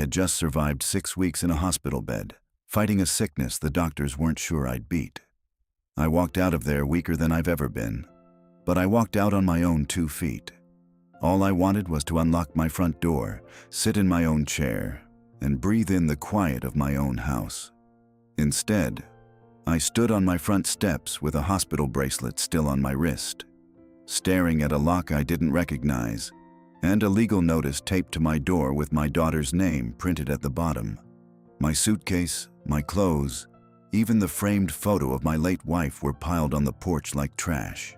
had just survived 6 weeks in a hospital bed, fighting a sickness the doctors weren't sure I'd beat. I walked out of there weaker than I've ever been, but I walked out on my own 2 feet. All I wanted was to unlock my front door, sit in my own chair, and breathe in the quiet of my own house. Instead, I stood on my front steps with a hospital bracelet still on my wrist, staring at a lock I didn't recognize, and a legal notice taped to my door with my daughter's name printed at the bottom. My suitcase, my clothes, even the framed photo of my late wife were piled on the porch like trash.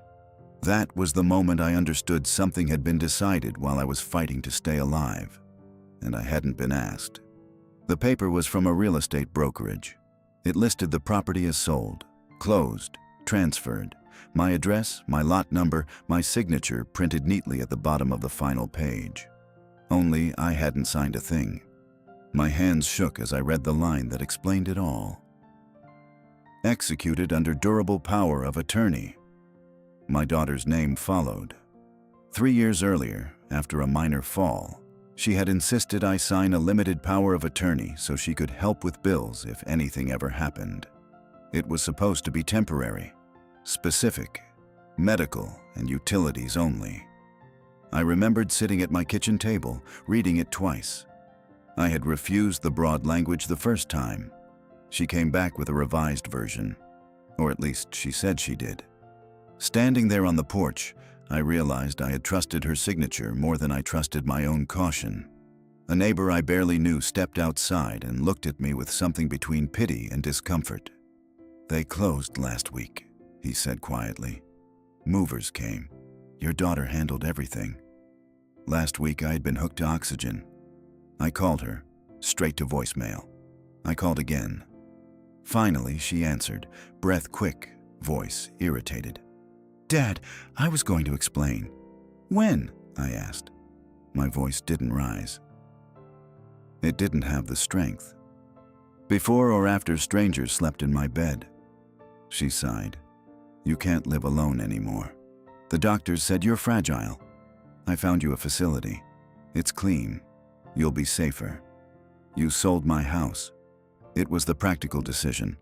That was the moment I understood something had been decided while I was fighting to stay alive, and I hadn't been asked. The paper was from a real estate brokerage. It listed the property as sold, closed, transferred, my address, my lot number, my signature printed neatly at the bottom of the final page. Only I hadn't signed a thing. My hands shook as I read the line that explained it all. Executed under durable power of attorney. My daughter's name followed. 3 years earlier, after a minor fall, she had insisted I sign a limited power of attorney so she could help with bills if anything ever happened. It was supposed to be temporary, specific, medical, and utilities only. I remembered sitting at my kitchen table, reading it twice. I had refused the broad language the first time. She came back with a revised version, or at least she said she did. Standing there on the porch, I realized I had trusted her signature more than I trusted my own caution. A neighbor I barely knew stepped outside and looked at me with something between pity and discomfort. "They closed last week," he said quietly. "Movers came. Your daughter handled everything." Last week I had been hooked to oxygen. I called her, straight to voicemail. I called again. Finally, she answered, breath quick, voice irritated. "Dad, I was going to explain." "When?" I asked. My voice didn't rise. It didn't have the strength. "Before or after strangers slept in my bed." She sighed. "You can't live alone anymore. The doctors said you're fragile. I found you a facility. It's clean. You'll be safer. You sold my house. It was the practical decision.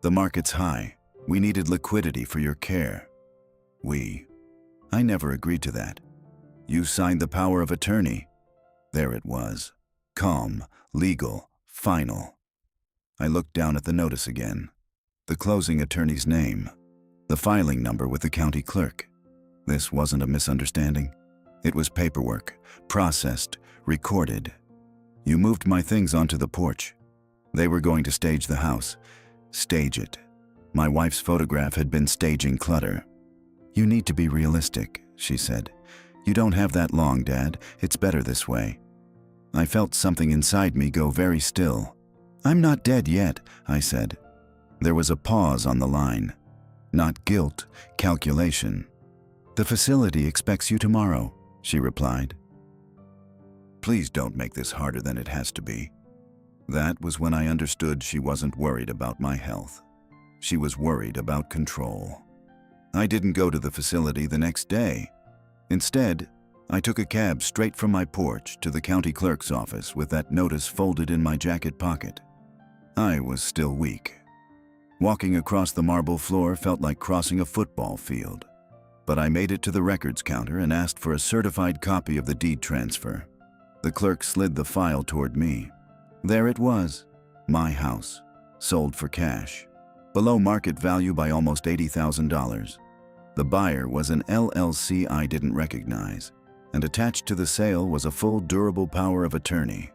The market's high. We needed liquidity for your care. I never agreed to that. You signed the power of attorney." There it was. Calm, legal, final. I looked down at the notice again. The closing attorney's name. The filing number with the county clerk. This wasn't a misunderstanding. It was paperwork, processed, recorded. You moved my things onto the porch. They were going to stage the house. Stage it. My wife's photograph had been staging clutter. "You need to be realistic," she said. "You don't have that long, Dad. It's better this way." I felt something inside me go very still. "I'm not dead yet," I said. There was a pause on the line. Not guilt, calculation. "The facility expects you tomorrow," she replied. "Please don't make this harder than it has to be." That was when I understood she wasn't worried about my health. She was worried about control. I didn't go to the facility the next day. Instead, I took a cab straight from my porch to the county clerk's office with that notice folded in my jacket pocket. I was still weak. Walking across the marble floor felt like crossing a football field. But I made it to the records counter and asked for a certified copy of the deed transfer. The clerk slid the file toward me. There it was, my house, sold for cash, below market value by almost $80,000. The buyer was an LLC I didn't recognize, and attached to the sale was a full durable power of attorney.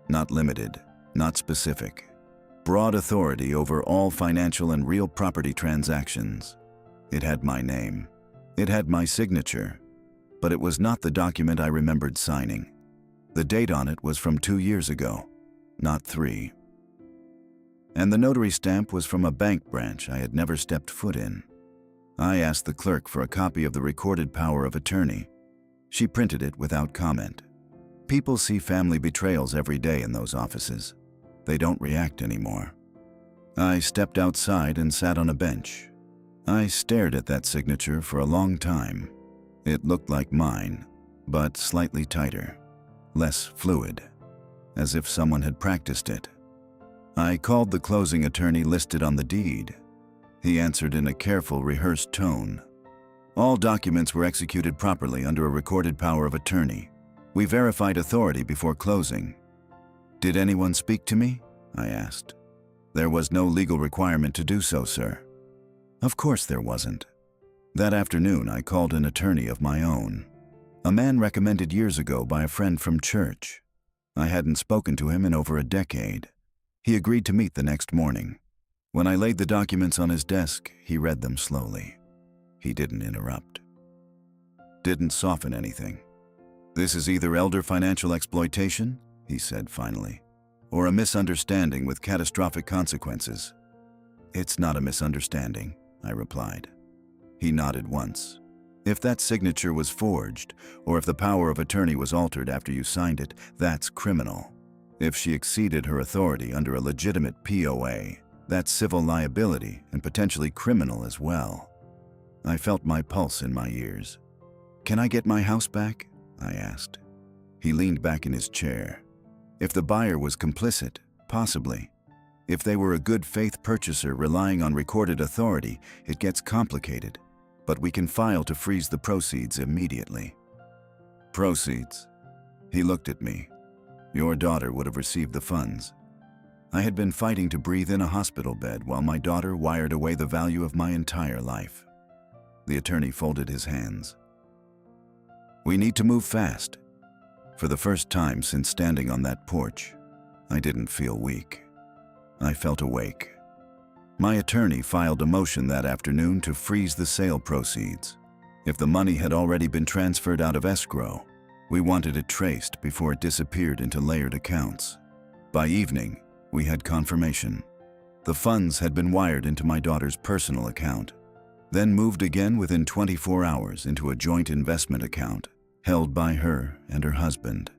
Not limited, not specific. Broad authority over all financial and real property transactions. It had my name. It had my signature. But it was not the document I remembered signing. The date on it was from 2 years ago, not 3. And the notary stamp was from a bank branch I had never stepped foot in. I asked the clerk for a copy of the recorded power of attorney. She printed it without comment. People see family betrayals every day in those offices. They don't react anymore. I stepped outside and sat on a bench. I stared at that signature for a long time. It looked like mine, but slightly tighter, less fluid. as if someone had practiced it. I called the closing attorney listed on the deed. He answered in a careful, rehearsed tone. All documents were executed properly under a recorded power of attorney. We verified authority before closing. Did anyone speak to me? I asked. There was no legal requirement to do so, sir. Of course there wasn't. That afternoon, I called an attorney of my own. A man recommended years ago by a friend from church. I hadn't spoken to him in over a decade. He agreed to meet the next morning. When I laid the documents on his desk, he read them slowly. He didn't interrupt. Didn't soften anything. This is either elder financial exploitation, he said finally, or a misunderstanding with catastrophic consequences. It's not a misunderstanding, I replied. He nodded once. If that signature was forged, or if the power of attorney was altered after you signed it, that's criminal. If she exceeded her authority under a legitimate POA, that's civil liability and potentially criminal as well. I felt my pulse in my ears. Can I get my house back? I asked. He leaned back in his chair. If the buyer was complicit, possibly. If they were a good faith purchaser relying on recorded authority, it gets complicated. But we can file to freeze the proceeds immediately. Proceeds? He looked at me. Your daughter would have received the funds. I had been fighting to breathe in a hospital bed while my daughter wired away the value of my entire life. The attorney folded his hands. We need to move fast. For the first time since standing on that porch, I didn't feel weak. I felt awake. My attorney filed a motion that afternoon to freeze the sale proceeds. If the money had already been transferred out of escrow, we wanted it traced before it disappeared into layered accounts. By evening, we had confirmation. The funds had been wired into my daughter's personal account, then moved again within 24 hours into a joint investment account held by her and her husband.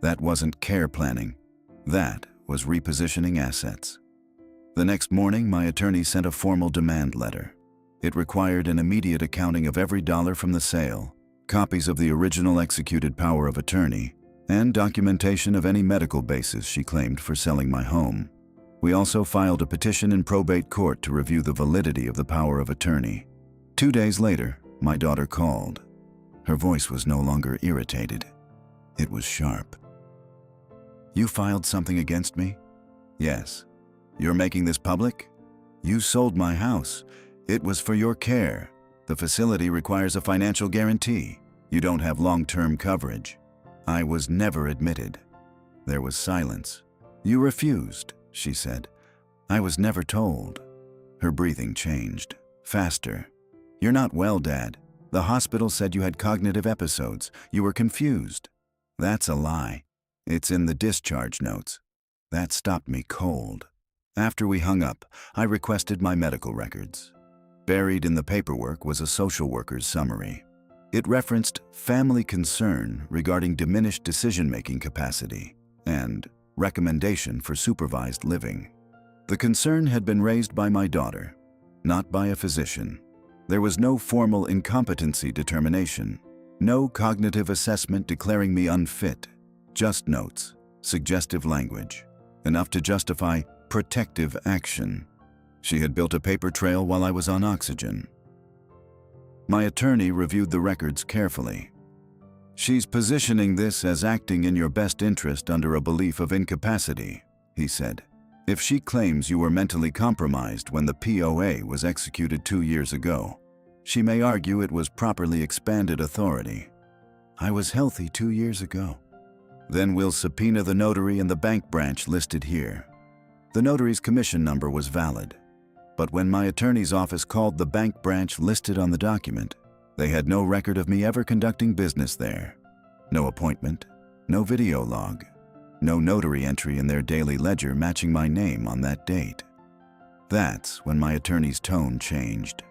That wasn't care planning. That was repositioning assets. The next morning, my attorney sent a formal demand letter. It required an immediate accounting of every dollar from the sale, copies of the original executed power of attorney, and documentation of any medical basis she claimed for selling my home. We also filed a petition in probate court to review the validity of the power of attorney. 2 days later, my daughter called. Her voice was no longer irritated. It was sharp. You filed something against me? Yes. You're making this public? You sold my house. It was for your care. The facility requires a financial guarantee. You don't have long-term coverage. I was never admitted. There was silence. You refused, she said. I was never told. Her breathing changed. Faster. You're not well, Dad. The hospital said you had cognitive episodes. You were confused. That's a lie. It's in the discharge notes. That stopped me cold. After we hung up, I requested my medical records. Buried in the paperwork was a social worker's summary. It referenced family concern regarding diminished decision-making capacity and recommendation for supervised living. The concern had been raised by my daughter, not by a physician. There was no formal incompetency determination, no cognitive assessment declaring me unfit, just notes, suggestive language, enough to justify protective action. She had built a paper trail while I was on oxygen. My attorney reviewed the records carefully. She's positioning this as acting in your best interest under a belief of incapacity, he said. If she claims you were mentally compromised when the POA was executed 2 years ago, she may argue it was properly expanded authority. I was healthy 2 years ago. Then we'll subpoena the notary and the bank branch listed here. The notary's commission number was valid, but when my attorney's office called the bank branch listed on the document, they had no record of me ever conducting business there. No appointment, no video log, no notary entry in their daily ledger matching my name on that date. That's when my attorney's tone changed.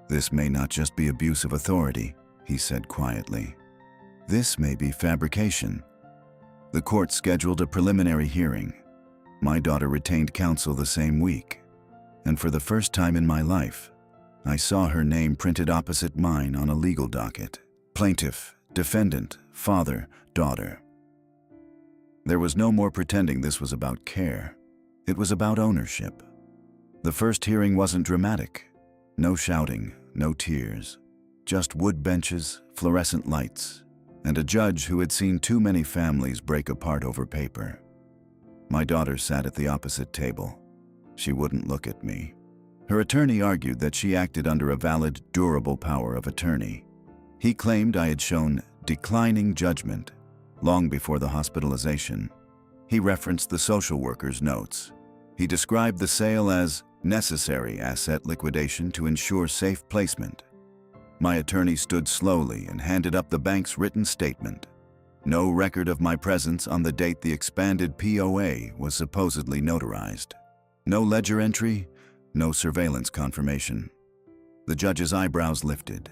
This may not just be abuse of authority, he said quietly. This may be fabrication. The court scheduled a preliminary hearing. My daughter retained counsel the same week, and for the first time in my life, I saw her name printed opposite mine on a legal docket. Plaintiff, defendant, father, daughter. There was no more pretending this was about care. It was about ownership. The first hearing wasn't dramatic. No shouting, no tears. Just wood benches, fluorescent lights, and a judge who had seen too many families break apart over paper. My daughter sat at the opposite table. She wouldn't look at me. Her attorney argued that she acted under a valid, durable power of attorney. He claimed I had shown declining judgment long before the hospitalization. He referenced the social worker's notes. He described the sale as necessary asset liquidation to ensure safe placement. My attorney stood slowly and handed up the bank's written statement. No record of my presence on the date the expanded POA was supposedly notarized. No ledger entry, no surveillance confirmation. The judge's eyebrows lifted.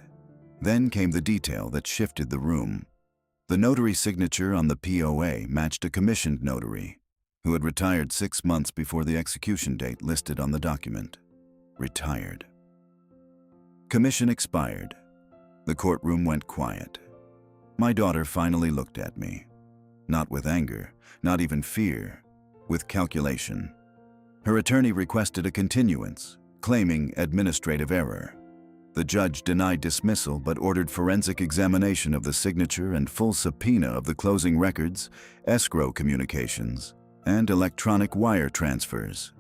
Then came the detail that shifted the room. The notary signature on the POA matched a commissioned notary who had retired 6 months before the execution date listed on the document. Retired. Commission expired. The courtroom went quiet. My daughter finally looked at me. Not with anger, not even fear, with calculation. Her attorney requested a continuance, claiming administrative error. The judge denied dismissal but ordered forensic examination of the signature and full subpoena of the closing records, escrow communications, and electronic wire transfers.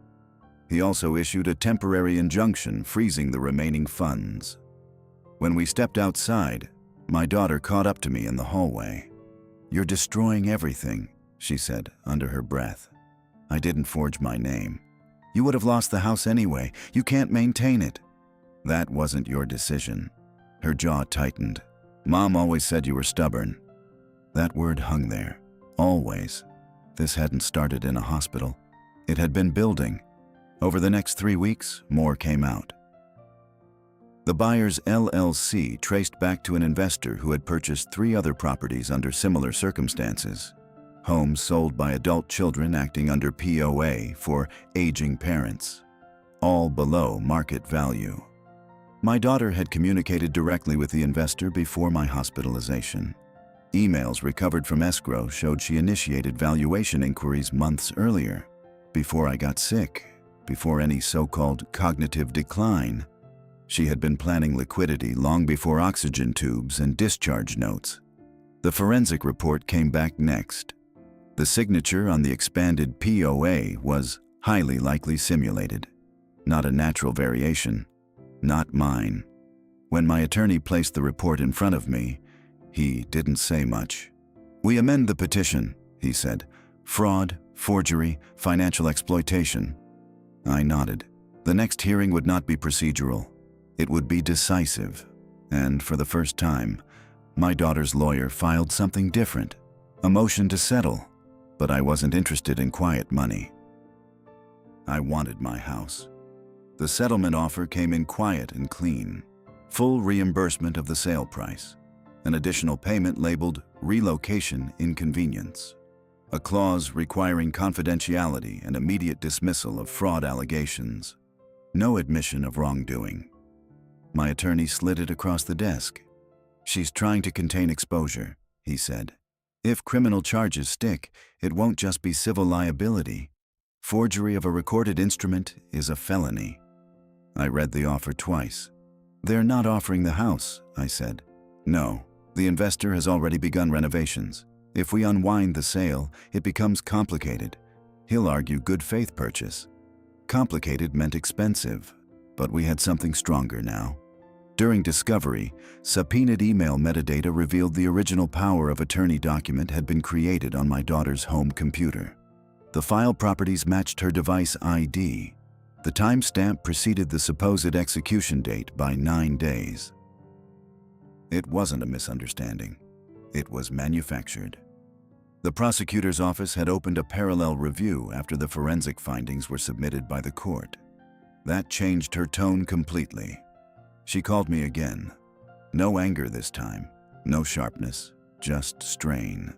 He also issued a temporary injunction freezing the remaining funds. When we stepped outside, my daughter caught up to me in the hallway. "You're destroying everything," she said under her breath. "I didn't forge my name. You would have lost the house anyway. You can't maintain it." "That wasn't your decision." Her jaw tightened. "Mom always said you were stubborn." That word hung there. Always. This hadn't started in a hospital. It had been building. Over the next 3 weeks, more came out. The buyer's LLC traced back to an investor who had purchased 3 other properties under similar circumstances. Homes sold by adult children acting under POA for aging parents. All below market value. My daughter had communicated directly with the investor before my hospitalization. Emails recovered from escrow showed she initiated valuation inquiries months earlier, before I got sick, before any so-called cognitive decline. She had been planning liquidity long before oxygen tubes and discharge notes. The forensic report came back next. The signature on the expanded POA was highly likely simulated, not a natural variation. Not mine. When my attorney placed the report in front of me, he didn't say much. "We amend the petition," he said. "Fraud, forgery, financial exploitation." I nodded. The next hearing would not be procedural. It would be decisive. And for the first time, my daughter's lawyer filed something different. A motion to settle. But I wasn't interested in quiet money. I wanted my house. The settlement offer came in quiet and clean. Full reimbursement of the sale price. An additional payment labeled relocation inconvenience. A clause requiring confidentiality and immediate dismissal of fraud allegations. No admission of wrongdoing. My attorney slid it across the desk. "She's trying to contain exposure," he said. "If criminal charges stick, it won't just be civil liability. Forgery of a recorded instrument is a felony." I read the offer twice. "They're not offering the house," I said. "No, the investor has already begun renovations. If we unwind the sale, it becomes complicated. He'll argue good faith purchase." Complicated meant expensive, but we had something stronger now. During discovery, subpoenaed email metadata revealed the original power of attorney document had been created on my daughter's home computer. The file properties matched her device ID. The timestamp preceded the supposed execution date by 9 days. It wasn't a misunderstanding. It was manufactured. The prosecutor's office had opened a parallel review after the forensic findings were submitted by the court. That changed her tone completely. She called me again. No anger this time, no sharpness, just strain.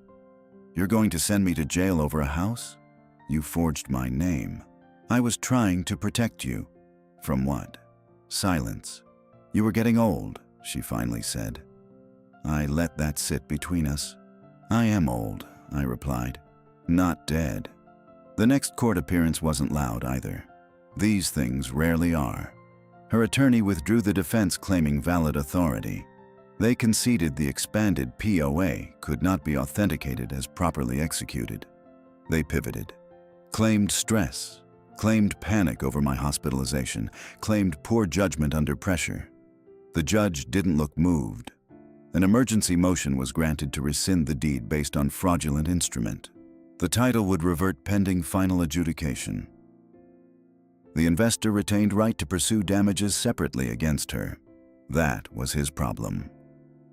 "You're going to send me to jail over a house? You forged my name. I was trying to protect you." "From what?" "Silence. You were getting old," she finally said. I let that sit between us. "I am old," I replied. not dead. The next court appearance wasn't loud either. These things rarely are. Her attorney withdrew the defense claiming valid authority. They conceded the expanded POA could not be authenticated as properly executed. They pivoted, claimed stress, claimed panic over my hospitalization, claimed poor judgment under pressure. The judge didn't look moved. An emergency motion was granted to rescind the deed based on fraudulent instrument. The title would revert pending final adjudication. The investor retained right to pursue damages separately against her. That was his problem.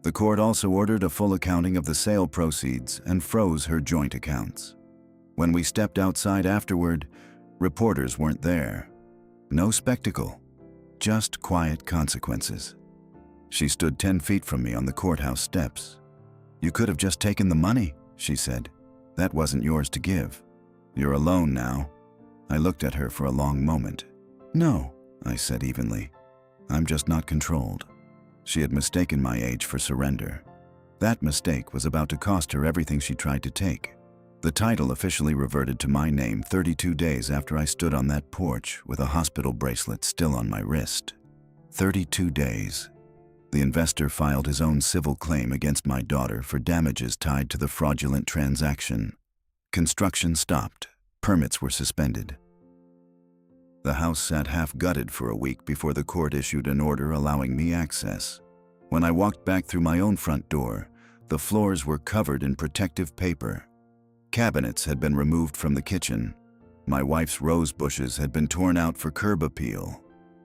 The court also ordered a full accounting of the sale proceeds and froze her joint accounts. When we stepped outside afterward, reporters weren't there. No spectacle, just quiet consequences. She stood 10 feet from me on the courthouse steps. "You could have just taken the money," she said. "That wasn't yours to give. You're alone now." I looked at her for a long moment. "No," I said evenly. "I'm just not controlled." She had mistaken my age for surrender. That mistake was about to cost her everything she tried to take. The title officially reverted to my name 32 days after I stood on that porch with a hospital bracelet still on my wrist. 32 days. The investor filed his own civil claim against my daughter for damages tied to the fraudulent transaction. Construction stopped. Permits were suspended. The house sat half-gutted for a week before the court issued an order allowing me access. When I walked back through my own front door, the floors were covered in protective paper. Cabinets had been removed from the kitchen. My wife's rose bushes had been torn out for curb appeal.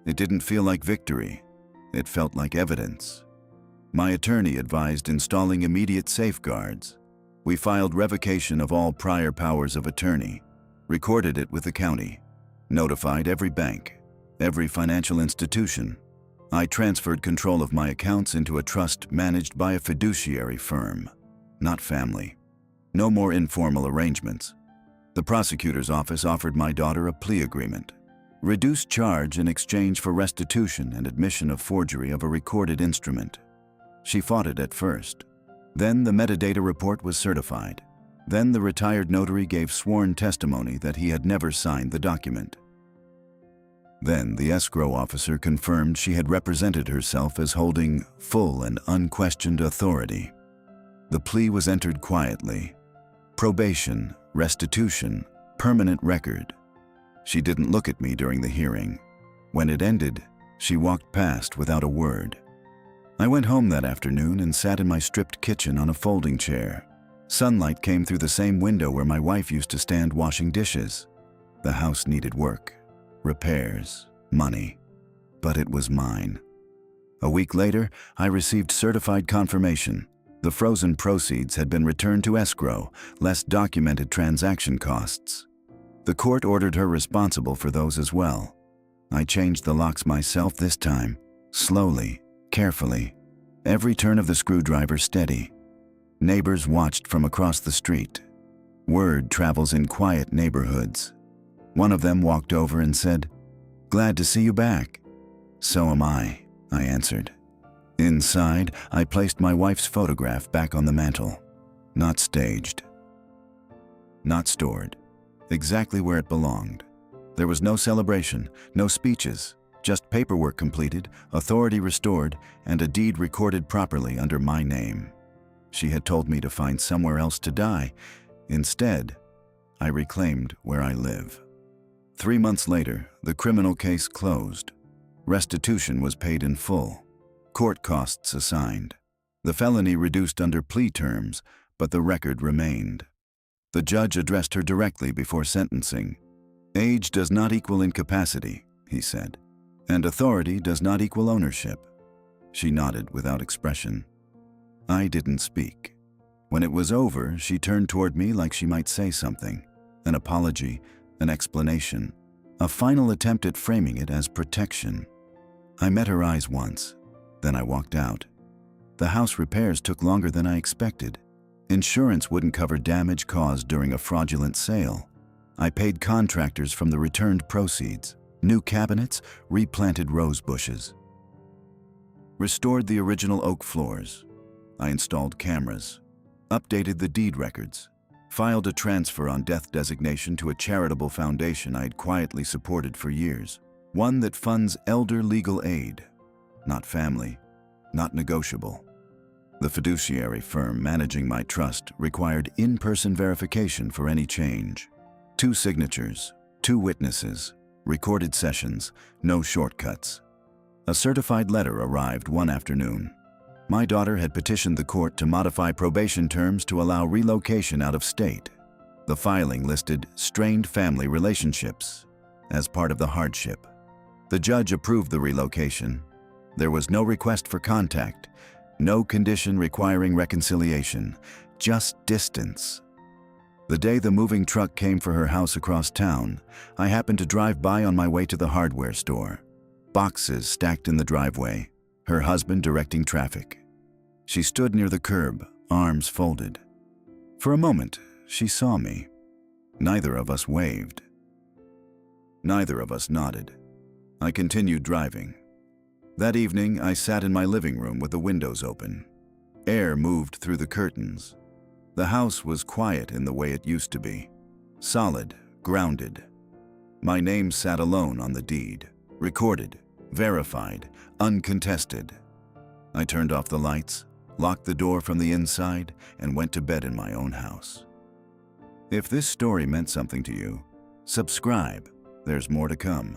It didn't feel like victory. It felt like evidence. My attorney advised installing immediate safeguards. We filed revocation of all prior powers of attorney, recorded it with the county, notified every bank, every financial institution. I transferred control of my accounts into a trust managed by a fiduciary firm, not family. No more informal arrangements. The prosecutor's office offered my daughter a plea agreement. Reduced charge in exchange for restitution and admission of forgery of a recorded instrument. She fought it at first. Then the metadata report was certified. Then the retired notary gave sworn testimony that he had never signed the document. Then the escrow officer confirmed she had represented herself as holding full and unquestioned authority. The plea was entered quietly. Probation, restitution, permanent record. She didn't look at me during the hearing. When it ended, she walked past without a word. I went home that afternoon and sat in my stripped kitchen on a folding chair. Sunlight came through the same window where my wife used to stand washing dishes. The house needed work, repairs, money, but it was mine. A week later, I received certified confirmation. The frozen proceeds had been returned to escrow, less documented transaction costs. The court ordered her responsible for those as well. I changed the locks myself this time, slowly, carefully, every turn of the screwdriver steady. Neighbors watched from across the street. Word travels in quiet neighborhoods. One of them walked over and said, "Glad to see you back." "So am I answered. Inside, I placed my wife's photograph back on the mantel. Not staged. Not stored. Exactly where it belonged. There was no celebration, no speeches, just paperwork completed, authority restored, and a deed recorded properly under my name. She had told me to find somewhere else to die. Instead, I reclaimed where I live. 3 months later, the criminal case closed. Restitution was paid in full. Court costs assigned. The felony reduced under plea terms, but the record remained. The judge addressed her directly before sentencing. "Age does not equal incapacity," he said, "and authority does not equal ownership." She nodded without expression. I didn't speak. When it was over, she turned toward me like she might say something, an apology, an explanation, a final attempt at framing it as protection. I met her eyes once, then I walked out. The house repairs took longer than I expected. Insurance wouldn't cover damage caused during a fraudulent sale. I paid contractors from the returned proceeds, new cabinets, replanted rose bushes. Restored the original oak floors. I installed cameras, updated the deed records, filed a transfer on death designation to a charitable foundation I had quietly supported for years, one that funds elder legal aid. Not family, not negotiable. The fiduciary firm managing my trust required in-person verification for any change. 2 signatures, 2 witnesses, recorded sessions, no shortcuts. A certified letter arrived one afternoon. My daughter had petitioned the court to modify probation terms to allow relocation out of state. The filing listed strained family relationships as part of the hardship. The judge approved the relocation. There was no request for contact, no condition requiring reconciliation, just distance. The day the moving truck came for her house across town, I happened to drive by on my way to the hardware store. Boxes stacked in the driveway, her husband directing traffic. She stood near the curb, arms folded. For a moment, she saw me. Neither of us waved. Neither of us nodded. I continued driving. That evening, I sat in my living room with the windows open. Air moved through the curtains. The house was quiet in the way it used to be. Solid, grounded. My name sat alone on the deed, recorded, verified, uncontested. I turned off the lights, locked the door from the inside, and went to bed in my own house. If this story meant something to you, subscribe. There's more to come.